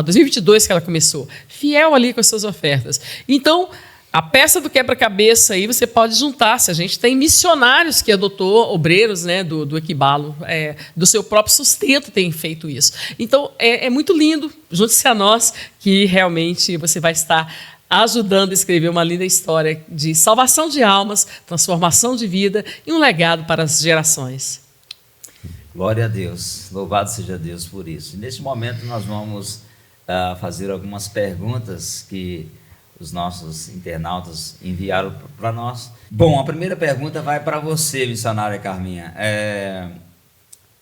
2022 que ela começou, fiel ali com as suas ofertas. Então, a peça do quebra-cabeça aí você pode juntar-se. A gente tem missionários que adotou obreiros, né, do Equibalo, do seu próprio sustento tem feito isso. Então, é muito lindo. Junte-se a nós, que realmente você vai estar ajudando a escrever uma linda história de salvação de almas, transformação de vida e um legado para as gerações. Glória a Deus, louvado seja Deus por isso. E neste momento nós vamos fazer algumas perguntas que os nossos internautas enviaram para nós. Bom, a primeira pergunta vai para você, missionária Carminha.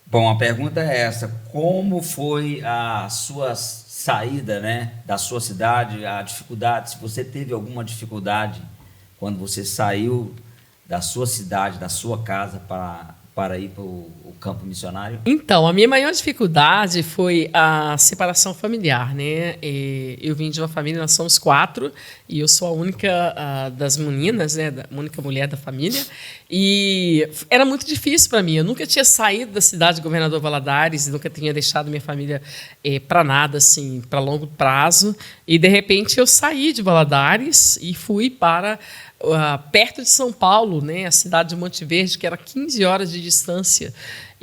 Bom, a pergunta é essa: como foi a sua saída, né, da sua cidade, a dificuldade, se você teve alguma dificuldade quando você saiu da sua cidade, da sua casa para ir para o campo missionário? Então, a minha maior dificuldade foi a separação familiar, né? Eu vim de uma família, nós somos 4, e eu sou a única das meninas, né? A única mulher da família, e era muito difícil para mim. Eu nunca tinha saído da cidade de Governador Valadares, nunca tinha deixado minha família para nada, assim, para longo prazo, e de repente eu saí de Valadares e fui para perto de São Paulo, né, a cidade de Monte Verde, que era 15 horas de distância.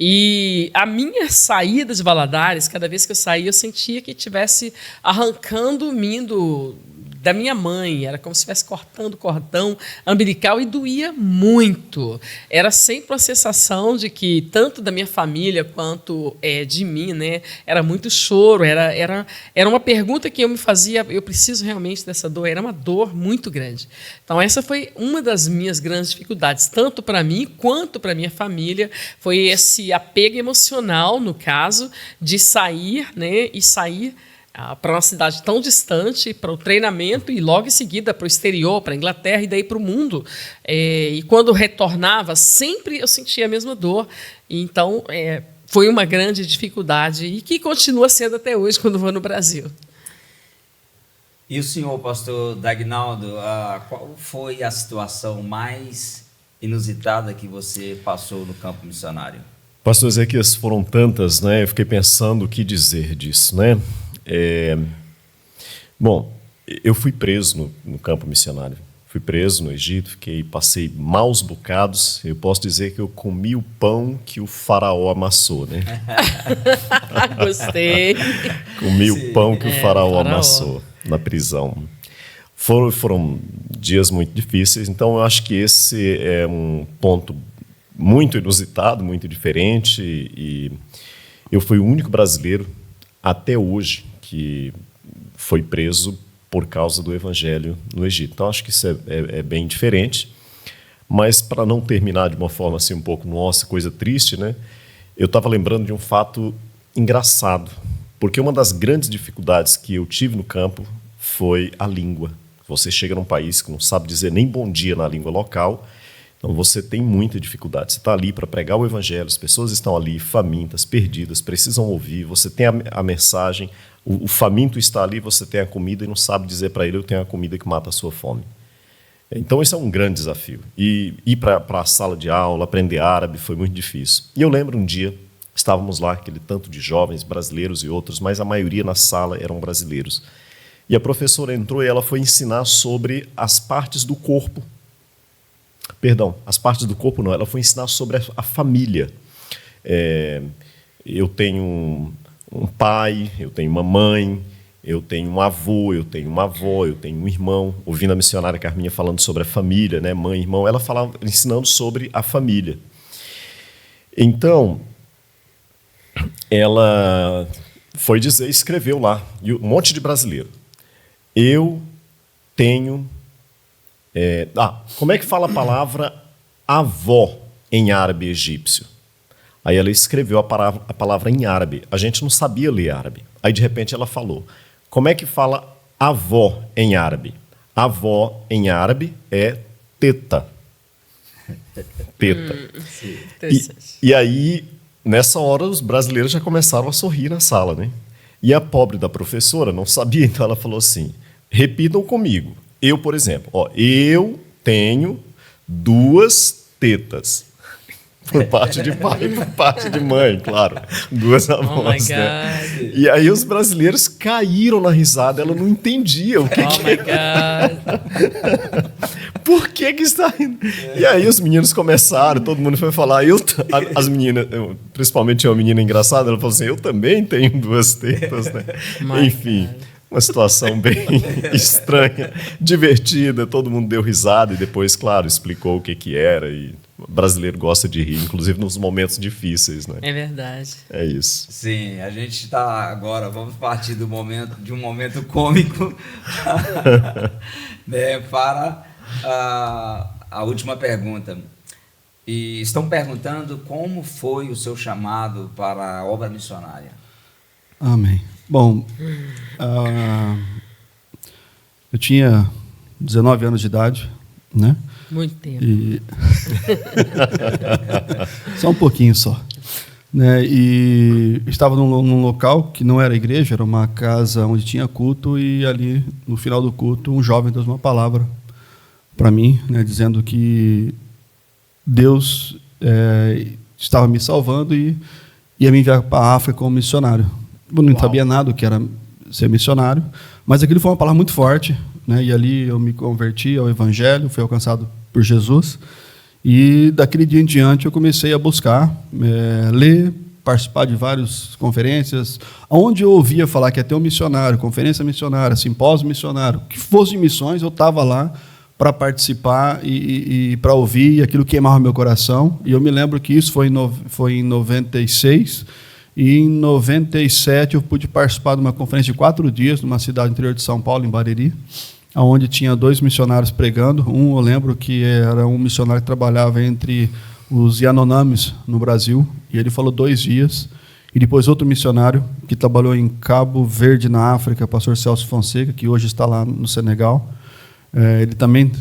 E a minha saída de Valadares, cada vez que eu saía, eu sentia que estivesse arrancando da minha mãe. Era como se estivesse cortando o cordão umbilical, e doía muito. Era sempre uma sensação de que, tanto da minha família quanto de mim, né, era muito choro. Era uma pergunta que eu me fazia: eu preciso realmente dessa dor? Era uma dor muito grande. Então, essa foi uma das minhas grandes dificuldades, tanto para mim quanto para minha família. Foi esse apego emocional, no caso, de sair, né, e sair para uma cidade tão distante, para o treinamento, e logo em seguida para o exterior, para a Inglaterra e daí para o mundo. E quando retornava, sempre eu sentia a mesma dor. Então, foi uma grande dificuldade, e que continua sendo até hoje quando vou no Brasil. E o senhor, pastor Dagnaldo, qual foi a situação mais inusitada que você passou no campo missionário? Pastor Ezequias, foram tantas, né? Eu fiquei pensando o que dizer disso, né? Bom, eu fui preso no campo missionário. Fui preso no Egito, passei maus bocados. Eu posso dizer que eu comi o pão que o faraó amassou, né? Gostei. Comi o pão que o faraó amassou na prisão. Foram dias muito difíceis, então eu acho que esse é um ponto muito inusitado, muito diferente, e eu fui o único brasileiro até hoje que foi preso por causa do evangelho no Egito. Então, acho que isso é bem diferente. Mas, para não terminar de uma forma assim um pouco, nossa, coisa triste, né? Eu estava lembrando de um fato engraçado, porque uma das grandes dificuldades que eu tive no campo foi a língua. Você chega num país que não sabe dizer nem bom dia na língua local, então você tem muita dificuldade. Você está ali para pregar o evangelho, as pessoas estão ali famintas, perdidas, precisam ouvir, você tem a mensagem, o faminto está ali, você tem a comida e não sabe dizer para ele: eu tenho a comida que mata a sua fome. Então esse é um grande desafio. E ir para a sala de aula, aprender árabe, foi muito difícil. E eu lembro um dia, estávamos lá, aquele tanto de jovens brasileiros e outros, mas a maioria na sala eram brasileiros. E a professora entrou e ela foi ensinar sobre as partes do corpo. Perdão, as partes do corpo não, ela foi ensinar sobre a família. Eu tenho um pai, eu tenho uma mãe, eu tenho um avô, eu tenho uma avó, eu tenho um irmão. Ouvindo a missionária Carminha falando sobre a família, né, mãe, irmão, ela falava, ensinando sobre a família. Então, ela foi dizer, escreveu lá, e um monte de brasileiro. Eu tenho... como é que fala a palavra avó em árabe egípcio? Aí ela escreveu a palavra em árabe. A gente não sabia ler árabe. Aí, de repente, ela falou: como é que fala avó em árabe? Avó em árabe é teta. Teta. E aí, nessa hora, os brasileiros já começaram a sorrir na sala, né? E a pobre da professora não sabia, então ela falou assim: repitam comigo. Eu, por exemplo, eu tenho 2 tetas. Por parte de pai e por parte de mãe, claro. 2 avós, né? E aí os brasileiros caíram na risada, ela não entendia o que Por que está rindo? E aí os meninos começaram, todo mundo foi falar, as meninas, principalmente uma menina engraçada, ela falou assim: eu também tenho 2 tetas, né? Enfim, uma situação bem estranha, divertida, todo mundo deu risada e depois, claro, explicou o que era. E o brasileiro gosta de rir, inclusive nos momentos difíceis, né? É verdade. É isso. Sim, a gente está agora, vamos partir de um momento cômico né, para a última pergunta. E estão perguntando como foi o seu chamado para a obra missionária. Amém. Bom, eu tinha 19 anos de idade, né? Muito tempo. Só um pouquinho só. Né? E estava num local que não era igreja, era uma casa onde tinha culto, e ali, no final do culto, um jovem deu uma palavra para mim, né, dizendo que Deus estava me salvando e ia me enviar para a África como missionário. Eu não sabia nada o que era ser missionário, mas aquilo foi uma palavra muito forte, né? E ali eu me converti ao Evangelho, fui alcançado por Jesus, e daquele dia em diante eu comecei a buscar, ler, participar de várias conferências, onde eu ouvia falar que ia ter um missionário, conferência missionária, simpósio missionário, que fosse de missões, eu estava lá para participar e para ouvir, aquilo queimava meu coração. E eu me lembro que isso foi em 96, e em 97 eu pude participar de uma conferência de 4 dias numa cidade interior de São Paulo, em Bariri, onde tinha 2 missionários pregando. Um, eu lembro que era um missionário que trabalhava entre os Yanomamis no Brasil, e ele falou 2 dias. E depois outro missionário que trabalhou em Cabo Verde, na África, pastor Celso Fonseca, que hoje está lá no Senegal. Ele também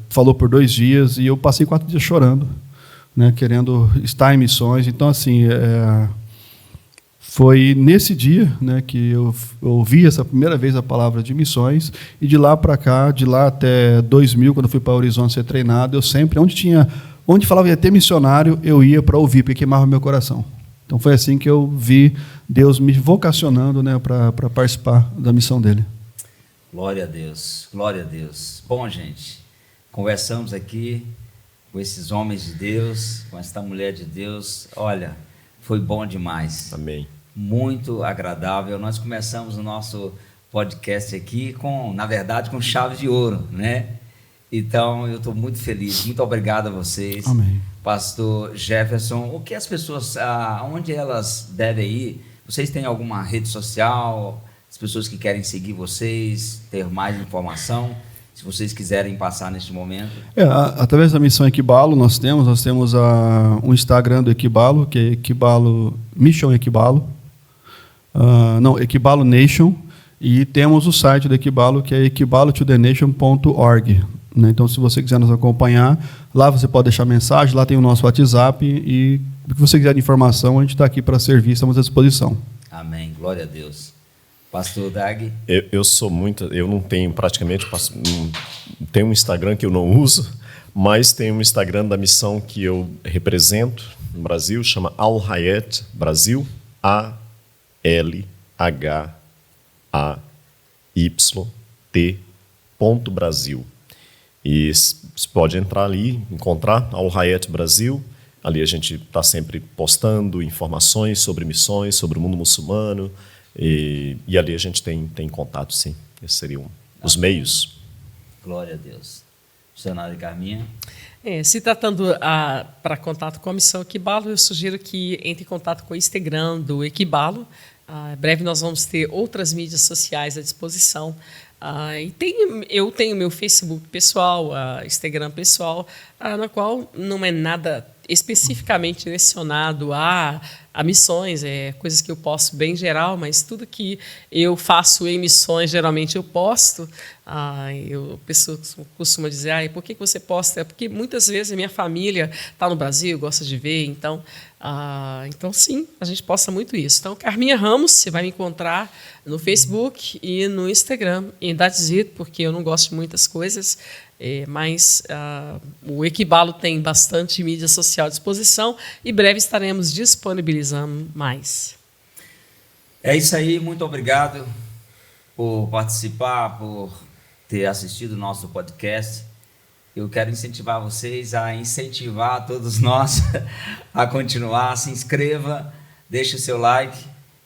falou por 2 dias, e eu passei 4 dias chorando, né, querendo estar em missões. Então, assim, foi nesse dia, né, que eu ouvi essa primeira vez a palavra de missões, e de lá para cá, de lá até 2000, quando eu fui para Horizonte ser treinado, eu sempre, onde falava ia ter missionário, eu ia para ouvir, porque queimava meu coração. Então foi assim que eu vi Deus me vocacionando, né, para participar da missão dele. Glória a Deus, glória a Deus. Bom, gente, conversamos aqui com esses homens de Deus, com esta mulher de Deus. Olha, foi bom demais. Amém. Muito agradável. Nós começamos o nosso podcast aqui na verdade, com chave de ouro, né? Então, eu estou muito feliz. Muito obrigado a vocês. Amém. Pastor Jefferson, o que as pessoas, onde elas devem ir? Vocês têm alguma rede social? As pessoas que querem seguir vocês, ter mais informação, se vocês quiserem passar neste momento. Através da missão Equibalo, nós temos um Instagram do Equibalo, que é Equibalo, Mission Equibalo, Equibalo Nation, E temos o site do Equibalo, que é equibalotodenation.org. Né? Então, se você quiser nos acompanhar, lá você pode deixar mensagem, lá tem o nosso WhatsApp, e o que você quiser de informação, a gente está aqui para servir, estamos à disposição. Amém, glória a Deus. Pastor Dag? Eu não tenho praticamente, tenho um Instagram que eu não uso, mas tem um Instagram da missão que eu represento no Brasil, chama Al Hayat Brasil, ALHAYT.Brasil. E você pode entrar ali, encontrar Al Hayat Brasil. Ali a gente está sempre postando informações sobre missões, sobre o mundo muçulmano, e ali a gente tem contato, sim. Esses seriam os meios. Glória a Deus. Missionária Carminha? Se tratando para contato com a missão Equibalo, eu sugiro que entre em contato com o Instagram do Equibalo. Em breve nós vamos ter outras mídias sociais à disposição. Eu tenho meu Facebook pessoal, Instagram pessoal, na qual não é nada especificamente direcionado a missões, coisas que eu posto bem geral, mas tudo que eu faço em missões, geralmente eu posto. A pessoa costuma dizer, por que você posta? É porque muitas vezes a minha família está no Brasil, gosta de ver, então sim, a gente posta muito isso. Então, Carminha Ramos, você vai me encontrar no Facebook e no Instagram, em That's It, porque eu não gosto de muitas coisas, mas o Equibalo tem bastante mídia social à disposição e breve estaremos disponibilizando mais. É isso aí, muito obrigado por participar, por ter assistido o nosso podcast. Eu quero incentivar vocês a incentivar todos nós a continuar. Se inscreva, deixe o seu like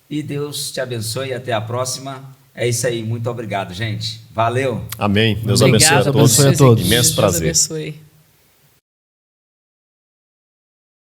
e Deus te abençoe. Até a próxima. É isso aí. Muito obrigado, gente. Valeu. Amém. Deus abençoe a todos. Abençoe a todos. Imenso prazer. Deus abençoe.